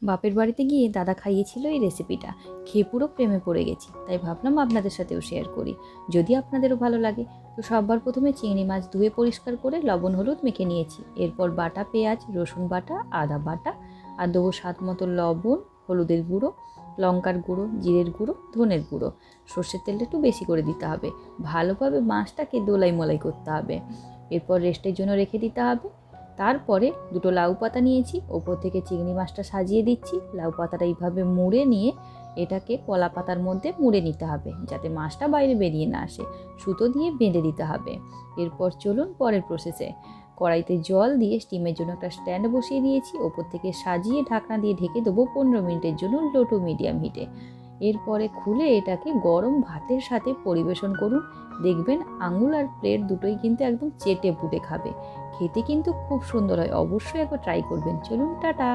বাপের বাড়িতে গিয়ে দাদা খাইয়েছিল এই রেসিপিটা, খেয়ে পুরো প্রেমে পড়ে গেছি, তাই ভাবলাম আপনাদের সাথেও শেয়ার করি, যদি আপনাদেরও ভালো লাগে। তো সবার প্রথমে চিংড়ি মাছ ধুয়ে পরিষ্কার করে লবণ হলুদ মেখে নিয়েছি। এরপর বাটা পেঁয়াজ, রসুন বাটা, আদা বাটা আর দেবো স্বাদ মতো লবণ, হলুদের গুঁড়ো, লঙ্কার গুঁড়ো, জিরের গুঁড়ো, ধনের গুঁড়ো। সর্ষের তেলটা একটু বেশি করে দিতে হবে। ভালোভাবে মাছটাকে দোলাই মলাই করতে হবে। এরপর রেস্টের জন্য রেখে দিতে হবে। তারপরে দুটো লাউ পাতা নিয়েছি, ওপর থেকে চিংড়ি মাছটা সাজিয়ে দিচ্ছি। লাউ পাতাটা এইভাবে মুড়ে নিয়ে এটাকে কলা পাতার মধ্যে মুড়ে নিতে হবে, যাতে মাছটা বাইরে বেরিয়ে না আসে। সুতো দিয়ে বেঁধে দিতে হবে। এরপর চলুন পরের প্রসেসে। কড়াইতে জল দিয়ে স্টিমের জন্য একটা স্ট্যান্ড বসিয়ে দিয়েছি। ওপর থেকে সাজিয়ে ঢাকনা দিয়ে ঢেকে দেবো 15 মিনিটের জন্য লো টু মিডিয়াম হিটে। এরপরে খুলে এটাকে গরম ভাতের সাথে পরিবেশন করুন। দেখবেন আঙুল আর প্লেট দুটোই কিন্তু একদম চেটে পুটে খাবে। খেতে কিন্তু খুব সুন্দর হয়, অবশ্যই একবার ট্রাই করবেন। চলুন, টাটা।